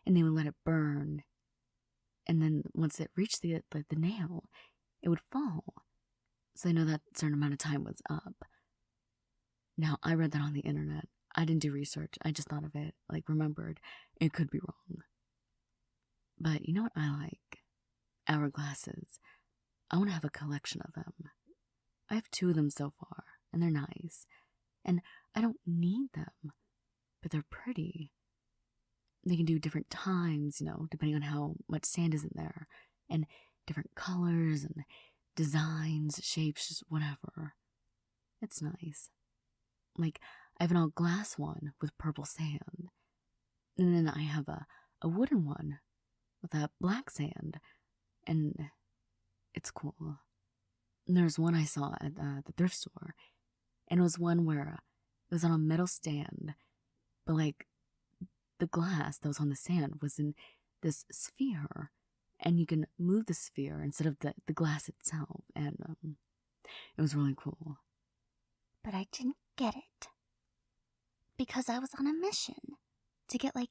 and they would let it burn, and then once it reached the nail, it would fall. So I know that a certain amount of time was up. Now, I read that on the internet. I didn't do research. I just thought of it, remembered. It could be wrong. But you know what I like? Hourglasses. I want to have a collection of them. I have 2 of them so far, and they're nice. And I don't need them, but they're pretty. They can do different times, depending on how much sand is in there, and different colors and designs, shapes, just whatever. It's nice. I have an all glass one with purple sand, and then I have a wooden one with a black sand, and it's cool. And there's one I saw at the thrift store, and it was one where it was on a metal stand, but the glass that was on the sand was in this sphere, and you can move the sphere instead of the glass itself, and it was really cool. But I didn't get it. Because I was on a mission to get I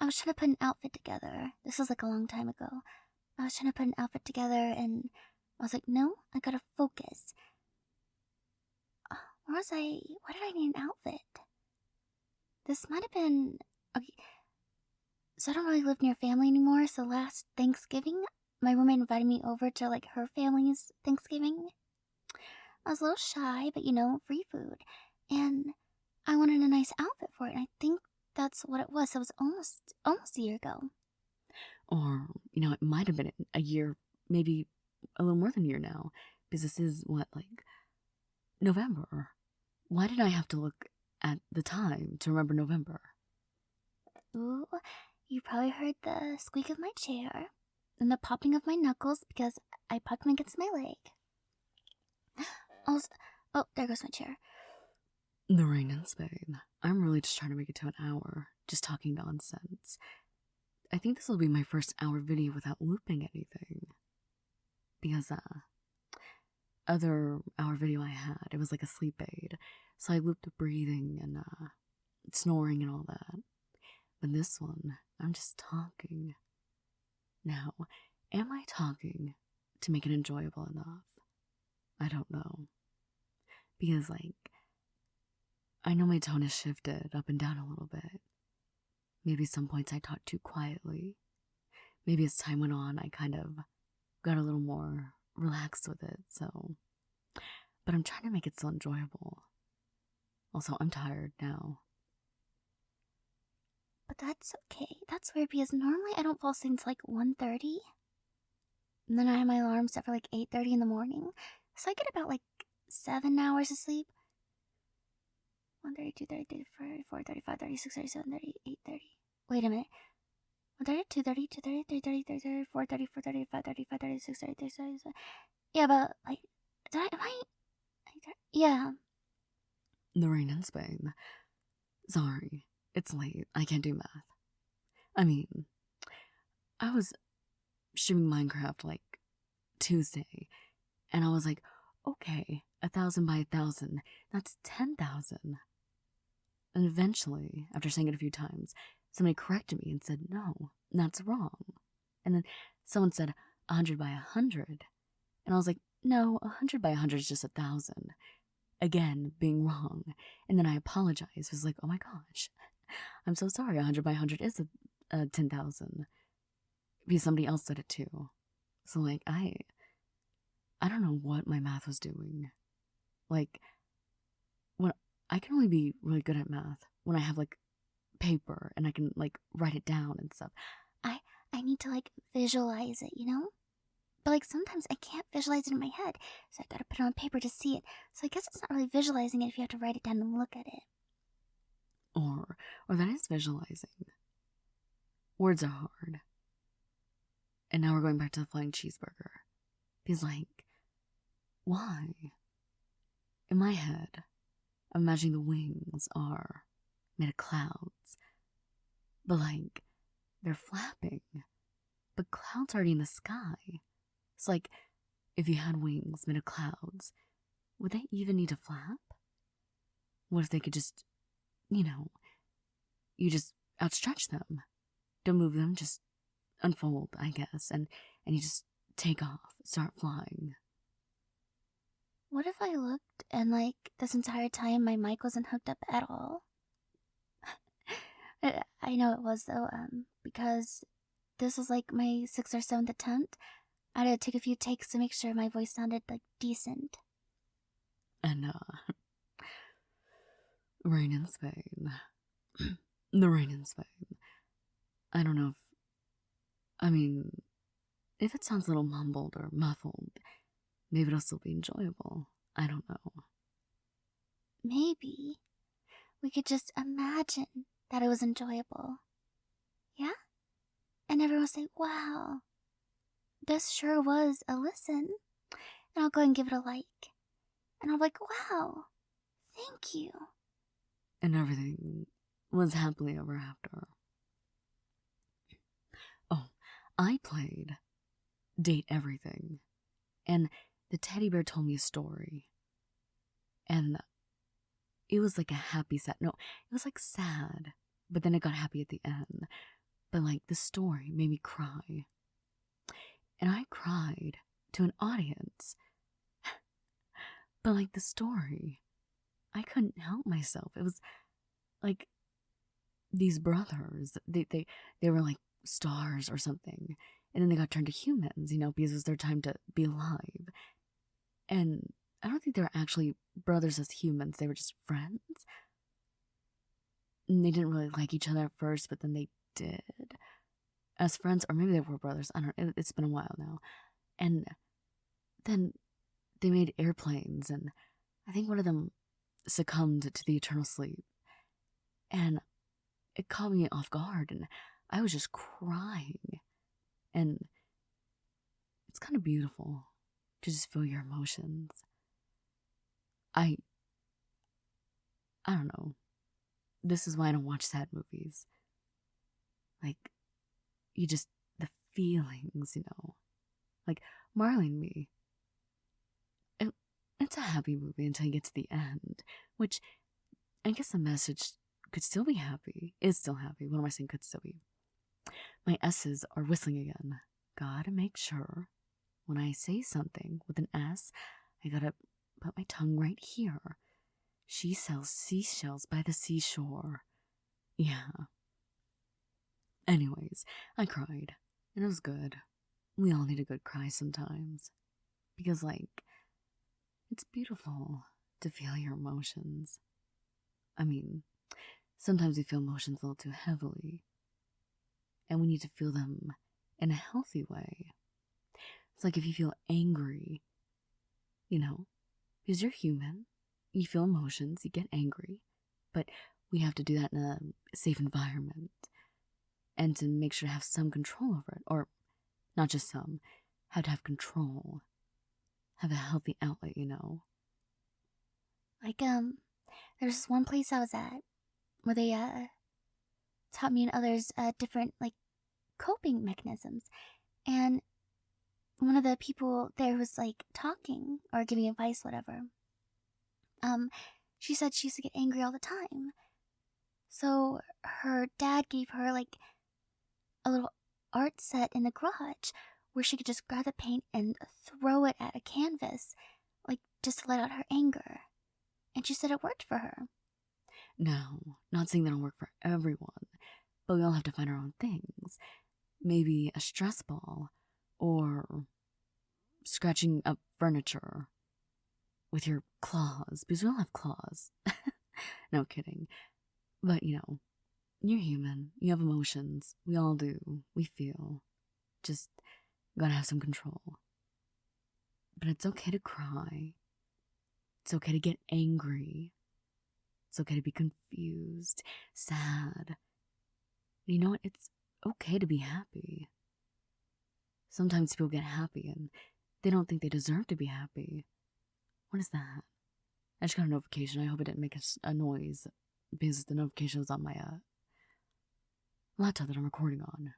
was trying to put an outfit together. This was a long time ago. I was trying to put an outfit together and I was like, no, I gotta focus. Where was I? Why did I need an outfit? This might have been... Okay. So I don't really live near family anymore, so last Thanksgiving, my roommate invited me over to her family's Thanksgiving. I was a little shy, but free food. And I wanted a nice outfit for it, and I think that's what it was. It was almost a year ago. Or, it might have been a year, maybe a little more than a year now, because this is, November. Why did I have to look at the time to remember November? Ooh, you probably heard the squeak of my chair and the popping of my knuckles because I popped them against my leg. Oh, there goes my chair. The rain in Spain. I'm really just trying to make it to an hour, just talking nonsense. I think this will be my first hour video without looping anything. Because, other hour video I had, it was like a sleep aid. So I looped the breathing and, snoring and all that. But this one, I'm just talking. Now, am I talking to make it enjoyable enough? I don't know. Because, I know my tone has shifted up and down a little bit. Maybe some points I talked too quietly. Maybe as time went on, I kind of got a little more relaxed with it, so... But I'm trying to make it so enjoyable. Also, I'm tired now. But that's okay. That's weird because normally I don't fall asleep until 1:30. And then I have my alarm set for 8:30 in the morning. So I get about 7 hours of sleep. 1:30, 2:30, 3:30, 4:30, 5:30, 6:30, 7:30, 8:30. Wait a minute. 1:30, 2:30, 2:30, 3:30, 3:30, 4:30, 4:30, 5:30, 5:30, 6:30, 6:30. Yeah, but yeah. The rain in Spain. Sorry, it's late. I can't do math. I mean, I was streaming Minecraft Tuesday, and I was like, okay, 1,000 by 1,000, that's 10,000. And eventually, after saying it a few times, somebody corrected me and said, no, that's wrong. And then someone said 100 by 100. And I was like, no, 100 by 100 is just 1,000. Again, being wrong. And then I apologized. I was like, oh my gosh, I'm so sorry. 100 by 100 is a 10,000. Because somebody else said it too. So I don't know what my math was doing. When I can only be really good at math when I have paper and I can write it down and stuff. I need to visualize it, But sometimes I can't visualize it in my head, so I gotta put it on paper to see it. So I guess it's not really visualizing it if you have to write it down and look at it. Or that is visualizing. Words are hard. And now we're going back to the flying cheeseburger. Because why? In my head, I'm imagining the wings are made of clouds. But they're flapping. But clouds are already in the sky. It's if you had wings made of clouds, would they even need to flap? What if they could just, you just outstretch them? Don't move them, just unfold, I guess, and you just take off, start flying. What if I looked and, like, this entire time my mic wasn't hooked up at all? I know it was, though, because this was, like, my 6th or 7th attempt. I had to take a few takes to make sure my voice sounded, like, decent. And, rain in Spain. The rain in Spain. I don't know if it sounds a little mumbled or muffled, maybe it'll still be enjoyable. I don't know. Maybe we could just imagine that it was enjoyable. Yeah? And everyone will say, wow, this sure was a listen. And I'll go and give it a like. And I'll be like, wow, thank you. And everything was happily ever after. Oh, I played Date Everything, and the teddy bear told me a story. And it was like a happy sad. No, it was like sad, but then it got happy at the end. But like the story made me cry. And I cried to an audience. But like the story, I couldn't help myself. It was like these brothers, they were like stars or something. And then they got turned to humans, because it was their time to be alive. And I don't think they were actually brothers as humans. They were just friends. And they didn't really like each other at first, but then they did. As friends, or maybe they were brothers. I don't know. It's been a while now. And then they made airplanes, and I think one of them succumbed to the eternal sleep. And it caught me off guard, and I was just crying. And it's kind of beautiful to just feel your emotions. I don't know. This is why I don't watch sad movies. Like, the feelings, Like, Marley and Me. It's a happy movie until you get to the end, which I guess the message could still be happy. Is still happy. What am I saying could still be? My S's are whistling again. Gotta make sure when I say something with an S, I gotta put my tongue right here. She sells seashells by the seashore. Yeah. Anyways, I cried, and it was good. We all need a good cry sometimes. Because, it's beautiful to feel your emotions. Sometimes we feel emotions a little too heavily, and we need to feel them in a healthy way. It's like if you feel angry, because you're human, you feel emotions, you get angry, but we have to do that in a safe environment, and to make sure to have some control over it, or not just some, have to have control, have a healthy outlet, Like, there's this one place I was at where they, taught me and others, different, coping mechanisms. And one of the people there was, talking or giving advice, whatever. She said she used to get angry all the time. So her dad gave her, a little art set in the garage where she could just grab the paint and throw it at a canvas, just to let out her anger. And she said it worked for her. No, not saying that'll work for everyone, but we all have to find our own things. Maybe a stress ball, or scratching up furniture with your claws, because we all have claws. No kidding. But, you're human. You have emotions. We all do. We feel. Just gotta have some control. But it's okay to cry. It's okay to get angry. It's okay to be confused, sad. You know what? It's okay to be happy. Sometimes people get happy and they don't think they deserve to be happy. What is that? I just got a notification. I hope it didn't make a noise, because the notification was on my laptop that I'm recording on.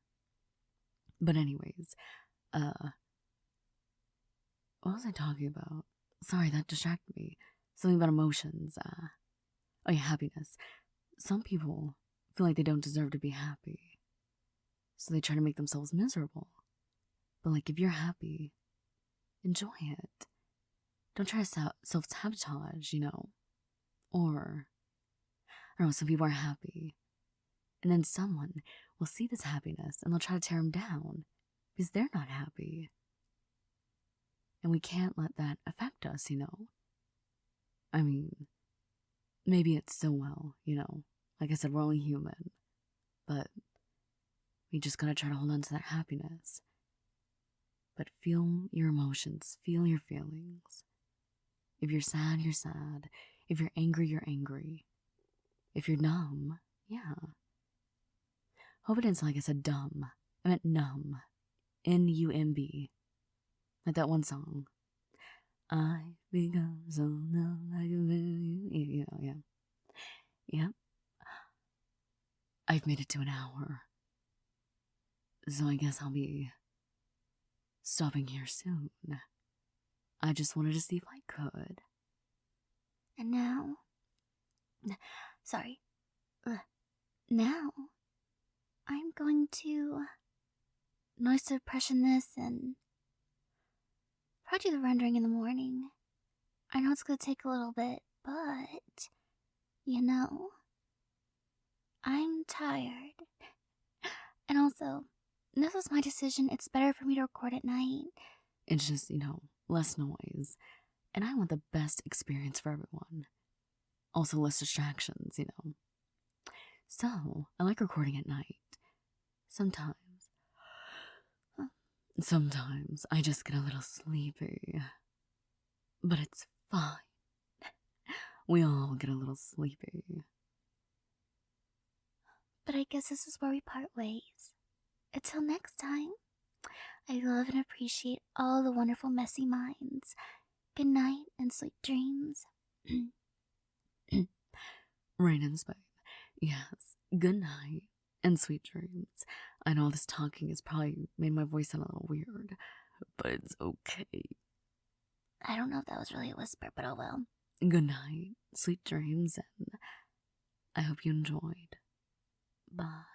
But anyways, what was I talking about? Sorry, that distracted me. Something about emotions. Oh yeah, happiness. Some people feel like they don't deserve to be happy, so they try to make themselves miserable. But if you're happy, enjoy it. Don't try to self-sabotage, Or, I don't know, some people are happy, and then someone will see this happiness and they'll try to tear them down because they're not happy. And we can't let that affect us. I mean, maybe it's so like I said, we're only human, but we just gotta try to hold on to that happiness. But feel your emotions, feel your feelings. If you're sad, you're sad. If you're angry, you're angry. If you're numb, yeah. Hope it didn't sound like I said dumb. I meant numb. N-U-M-B. Like that one song. I become so numb, I can feel you. Yeah. Yep. I've made it to an hour. So I guess I'll be stopping here soon. I just wanted to see if I could. And now... Sorry. Now... I'm going to... noise suppression this and... probably do the rendering in the morning. I know it's gonna take a little bit, but... I'm tired. And also, this was my decision. It's better for me to record at night. It's just, less noise. And I want the best experience for everyone. Also less distractions. So, I like recording at night. Sometimes I just get a little sleepy. But it's fine. We all get a little sleepy. But I guess this is where we part ways. Until next time, I love and appreciate all the wonderful messy minds. Good night and sweet dreams. Rain and Spain. Yes, good night and sweet dreams. I know this talking has probably made my voice sound a little weird, but it's okay. I don't know if that was really a whisper, but oh well. Good night, sweet dreams, and I hope you enjoyed. Bye.